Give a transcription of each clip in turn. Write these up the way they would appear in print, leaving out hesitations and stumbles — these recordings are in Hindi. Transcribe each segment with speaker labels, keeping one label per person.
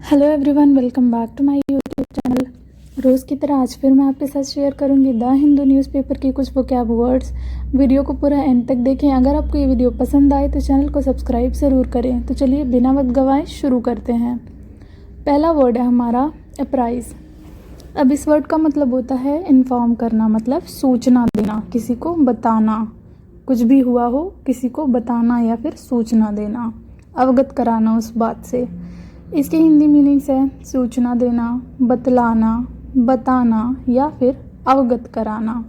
Speaker 1: Hello everyone, welcome back to my YouTube channel. रोज़ की तरह आज फिर मैं आपके साथ शेयर करूंगी द हिंदू न्यूज़पेपर की कुछ वोकैब वर्ड्स। वीडियो को पूरा एंड तक देखें। अगर आपको ये वीडियो पसंद आए तो चैनल को सब्सक्राइब ज़रूर करें। तो चलिए बिना वक्त गवाए शुरू करते हैं। पहला वर्ड है हमारा अप्राइज। अब इस वर्ड का मतलब होता है इन्फॉर्म करना, मतलब सूचना देना, किसी को बताना। कुछ भी हुआ हो किसी को बताना या फिर सूचना देना, अवगत कराना उस बात से। इसके हिंदी मीनिंग्स है सूचना देना, बतलाना, बताना या फिर अवगत कराना।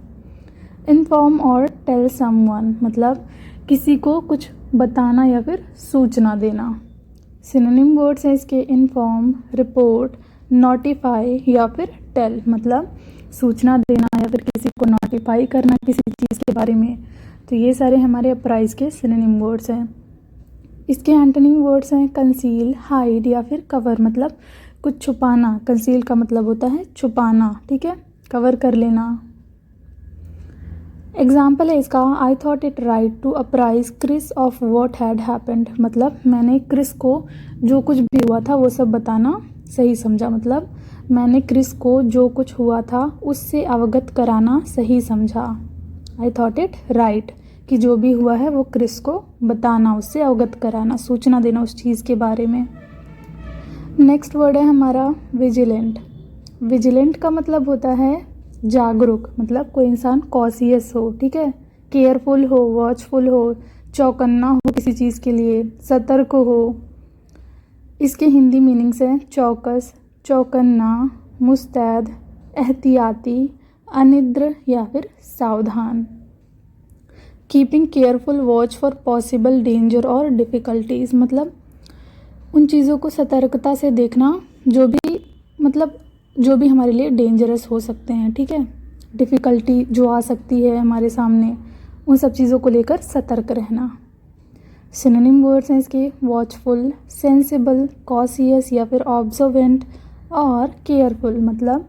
Speaker 1: इन्फॉर्म और टेल समवन मतलब किसी को कुछ बताना या फिर सूचना देना। सिनोनिम वर्ड्स हैं इसके इन्फॉर्म, रिपोर्ट, नोटिफाई या फिर टेल, मतलब सूचना देना या फिर किसी को नोटिफाई करना किसी चीज़ के बारे में। तो ये सारे हमारे अप्राइज के सिनोनिम वर्ड्स हैं। इसके एंटोनिम वर्ड्स हैं कंसील, हाइड या फिर कवर, मतलब कुछ छुपाना। कंसील का मतलब होता है छुपाना, ठीक है, कवर कर लेना। एग्जाम्पल है इसका, I thought it right to apprise Chris of what had happened, मतलब मैंने क्रिस को जो कुछ भी हुआ था वो सब बताना सही समझा। मतलब मैंने क्रिस को जो कुछ हुआ था उससे अवगत कराना सही समझा। आई थॉट इट राइट कि जो भी हुआ है वो क्रिस को बताना, उससे अवगत कराना, सूचना देना उस चीज़ के बारे में। नेक्स्ट वर्ड है हमारा विजिलेंट। विजिलेंट का मतलब होता है जागरूक, मतलब कोई इंसान कॉशियस हो, ठीक है, केयरफुल हो, वॉचफुल हो, चौकन्ना हो किसी चीज़ के लिए, सतर्क हो। इसके हिंदी मीनिंग्स हैं चौकस, चौकन्ना, मुस्तैद, एहतियाती, अनिद्र या फिर सावधान। Keeping careful watch for possible danger और डिफ़िकल्टीज़, मतलब उन चीज़ों को सतर्कता से देखना जो भी हमारे लिए डेंजरस हो सकते हैं, ठीक है, डिफ़िकल्टी जो आ सकती है हमारे सामने, उन सब चीज़ों को लेकर सतर्क रहना। सिनोनिम वर्ड्स हैं इसके वॉचफुल, सेंसिबल, कॉशियस या फिर ऑब्जर्वेंट और केयरफुल, मतलब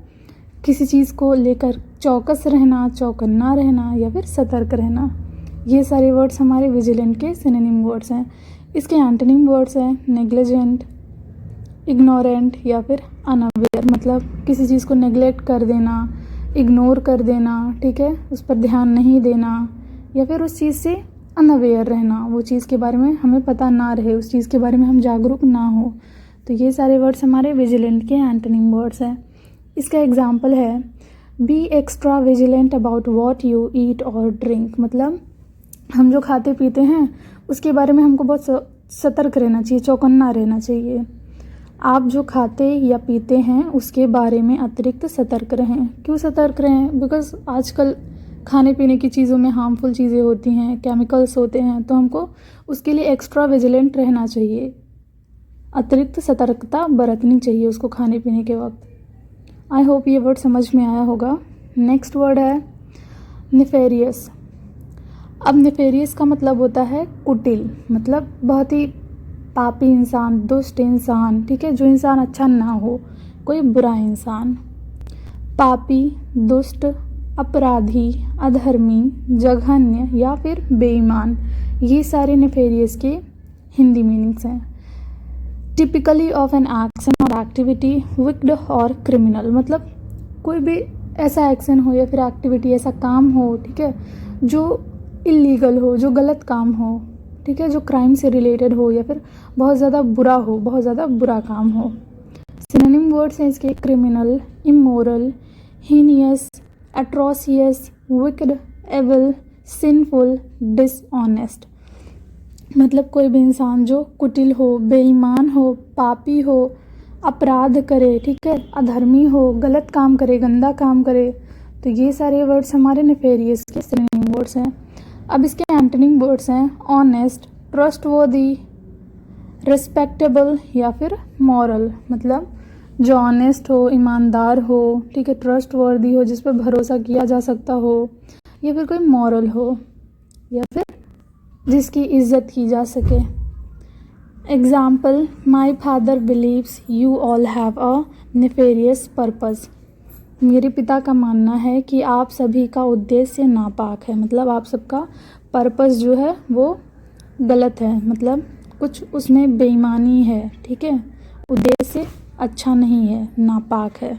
Speaker 1: किसी चीज़ को लेकर चौकस रहना, चौकन्ना रहना या फिर सतर्क रहना। ये सारे वर्ड्स हमारे विजिलेंट के सिनोनिम वर्ड्स हैं। इसके एंटोनिम वर्ड्स हैं नेग्लिजेंट, इग्नोरेंट या फिर अनअवेयर, मतलब किसी चीज़ को नेग्लेक्ट कर देना, इग्नोर कर देना, ठीक है, उस पर ध्यान नहीं देना या फिर उस चीज़ से अनअवेयर रहना, वो चीज़ के बारे में हमें पता ना रहे, उस चीज़ के बारे में हम जागरूक ना हो। तो ये सारे वर्ड्स हमारे विजिलेंट के एंटोनिम वर्ड्स हैं। इसका एग्जाम्पल है be extra vigilant about what you eat और ड्रिंक, मतलब हम जो खाते पीते हैं उसके बारे में हमको बहुत सतर्क रहना चाहिए, चौकन्ना रहना चाहिए। आप जो खाते या पीते हैं उसके बारे में अतिरिक्त सतर्क रहें। क्यों सतर्क रहें? बिकॉज़ आजकल खाने पीने की चीज़ों में हार्मफुल चीज़ें होती हैं, केमिकल्स होते हैं, तो हमको उसके लिए एक्स्ट्रा विजिलेंट रहना चाहिए, अतिरिक्त सतर्कता बरतनी चाहिए उसको खाने पीने के वक्त। आई होप ये वर्ड समझ में आया होगा। नेक्स्ट वर्ड है नेफेरियस। अब नेफेरियस का मतलब होता है कुटिल, मतलब बहुत ही पापी इंसान, दुष्ट इंसान, ठीक है, जो इंसान अच्छा ना हो, कोई बुरा इंसान। पापी, दुष्ट, अपराधी, अधर्मी, जघन्य या फिर बेईमान, ये सारे नेफेरियस के हिंदी मीनिंग्स हैं। टिपिकली ऑफ एन एक्शन और एक्टिविटी विक्ड और क्रिमिनल, मतलब कोई भी ऐसा एक्शन हो या फिर एक्टिविटी, ऐसा काम हो, ठीक है, जो इलीगल हो, जो गलत काम हो, ठीक है, जो क्राइम से रिलेटेड हो या फिर बहुत ज़्यादा बुरा हो, बहुत ज़्यादा बुरा काम हो। सिनोनिम वर्ड्स हैं इसके criminal, immoral, heinous, atrocious, wicked, evil, sinful, dishonest, मतलब कोई भी इंसान जो कुटिल हो, बेईमान हो, पापी हो, अपराध करे, ठीक है, अधर्मी हो, गलत काम करे, गंदा काम करे। तो ये सारे वर्ड्स हमारे नेफेरियस के सिनोनिम वर्ड्स हैं। अब इसके एंटोनिम वर्ड्स हैं ऑनेस्ट, ट्रस्टवर्दी, रिस्पेक्टेबल या फिर मॉरल, मतलब जो ऑनेस्ट हो, ईमानदार हो, ठीक है, ट्रस्टवर्दी हो, जिस पर भरोसा किया जा सकता हो, या फिर कोई मॉरल हो या फिर जिसकी इज्जत की जा सके। Example, my father believes you all have a nefarious purpose, मेरे पिता का मानना है कि आप सभी का उद्देश्य नापाक है, मतलब आप सबका पर्पस जो है वो गलत है, मतलब कुछ उसमें बेईमानी है, ठीक है, उद्देश्य अच्छा नहीं है, नापाक है।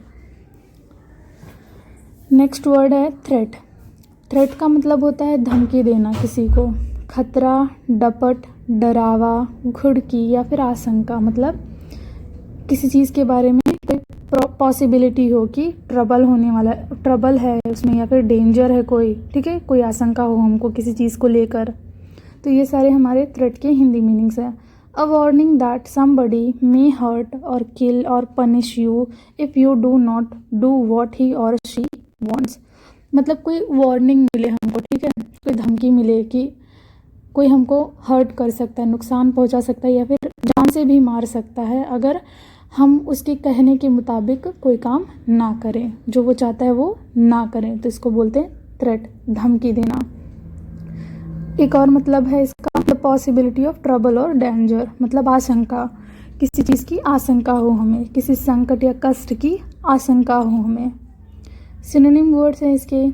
Speaker 1: नेक्स्ट वर्ड है थ्रेट। थ्रेट का मतलब होता है धमकी देना किसी को, खतरा, डपट, डरावा, घुड़की या फिर आशंका। मतलब किसी चीज़ के बारे में कोई पॉसिबिलिटी हो कि ट्रबल होने वाला, ट्रबल है उसमें या फिर डेंजर है कोई, ठीक है, कोई आशंका हो हमको किसी चीज़ को लेकर। तो ये सारे हमारे थ्रेट के हिंदी मीनिंग्स हैं। A warning that somebody may hurt और किल और punish you if you do not do what he और शी वांट्स। मतलब कोई वार्निंग मिले हमको, ठीक है, कोई धमकी मिले कि कोई हमको हर्ट कर सकता है, नुकसान पहुंचा सकता है या फिर जान से भी मार सकता है अगर हम उसके कहने के मुताबिक कोई काम ना करें, जो वो चाहता है वो ना करें। तो इसको बोलते हैं थ्रेट, धमकी देना। एक और मतलब है इसका, द पॉसिबिलिटी ऑफ ट्रबल और डेंजर, मतलब आशंका, किसी चीज़ की आशंका हो हमें, किसी संकट या कष्ट की आशंका हो हमें। सिनोनिम वर्ड्स हैं इसके,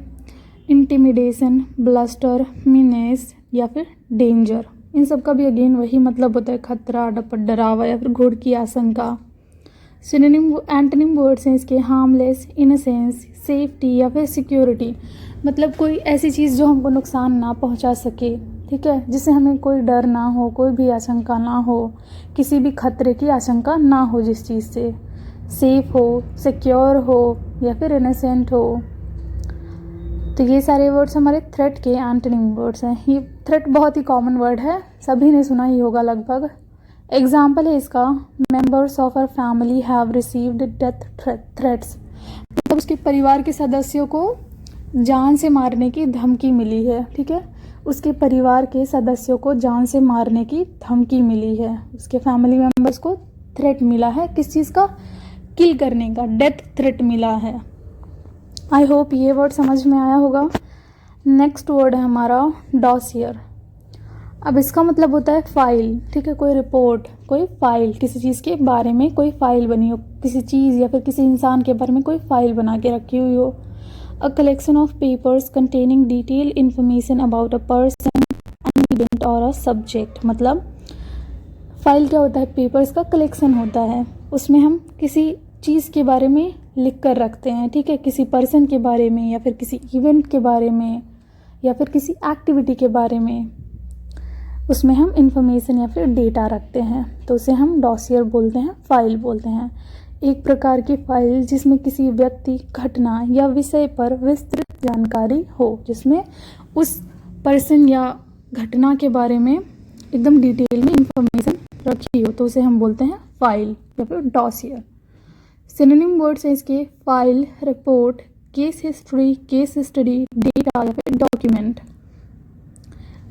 Speaker 1: इंटिमिडेशन, ब्लस्टर, मीनेस या फिर डेंजर। इन सब का भी अगेन वही मतलब होता है, खतरा, डपट, डरावा या फिर घोर की आशंका। सिनोनिम एंटोनिम वर्ड्स हैं इसके, हार्मलेस, इनोसेंस, सेफ्टी या फिर सिक्योरिटी। मतलब कोई ऐसी चीज़ जो हमको नुकसान ना पहुंचा सके, ठीक है, जिससे हमें कोई डर ना हो, कोई भी आशंका ना हो, किसी भी खतरे की आशंका ना हो, जिस चीज़ से सेफ हो, सिक्योर हो या फिर इनोसेंट हो। तो ये सारे वर्ड्स हमारे थ्रेट के एंटोनिम वर्ड्स हैं। ये थ्रेट बहुत ही कॉमन वर्ड है, सभी ने सुना ही होगा लगभग। एग्जाम्पल है इसका, members of our family have received death threats. मतलब उसके परिवार के सदस्यों को जान से मारने की धमकी मिली है, ठीक है, उसके परिवार के सदस्यों को जान से मारने की धमकी मिली है, उसके फैमिली मेंबर्स को थ्रेट मिला है, किस चीज़ का, किल करने का, डेथ थ्रेट मिला है। आई होप ये वर्ड समझ में आया होगा। नेक्स्ट वर्ड है हमारा डॉसियर। अब इसका मतलब होता है फाइल, ठीक है, कोई रिपोर्ट, कोई फाइल, किसी चीज़ के बारे में कोई फाइल बनी हो, किसी चीज़ या फिर किसी इंसान के बारे में कोई फाइल बना के रखी हुई हो। A collection of papers containing detail information about a person, an event और अ सब्जेक्ट। मतलब फाइल क्या होता है, पेपर्स का कलेक्शन होता है, उसमें हम किसी चीज़ के बारे में लिख कर रखते हैं, ठीक है, किसी पर्सन के बारे में या फिर किसी इवेंट के बारे में या फिर किसी एक्टिविटी के बारे में, उसमें हम इंफॉर्मेशन या फिर डेटा रखते हैं, तो उसे हम डॉसियर बोलते हैं, फाइल बोलते हैं। एक प्रकार की फाइल जिसमें किसी व्यक्ति, घटना या विषय पर विस्तृत जानकारी हो, जिसमें उस पर्सन या घटना के बारे में एकदम डिटेल में इंफॉर्मेशन रखी हो, तो उसे हम बोलते हैं फाइल या फिर डॉसियर। सिनोनिम वर्ड्स हैं इसके, file, report, case history, case study, data या फिर डॉक्यूमेंट।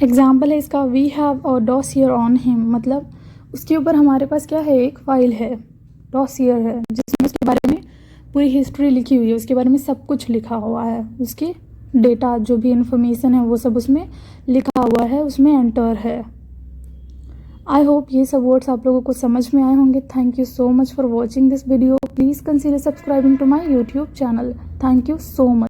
Speaker 1: एग्जाम्पल है इसका, we have a dossier on him. मतलब उसके ऊपर हमारे पास क्या है, एक फाइल है, डॉसियर है, जिसमें उसके बारे में पूरी हिस्ट्री लिखी हुई है, उसके बारे में सब कुछ लिखा हुआ है, उसके डेटा जो भी इंफॉर्मेशन है वो सब उसमें लिखा हुआ है, उसमें एंटर है। आई होप ये सब वर्ड्स आप लोगों को समझ में आए होंगे। Thank you so much for watching this video. Please consider subscribing to my YouTube channel. Thank you so much.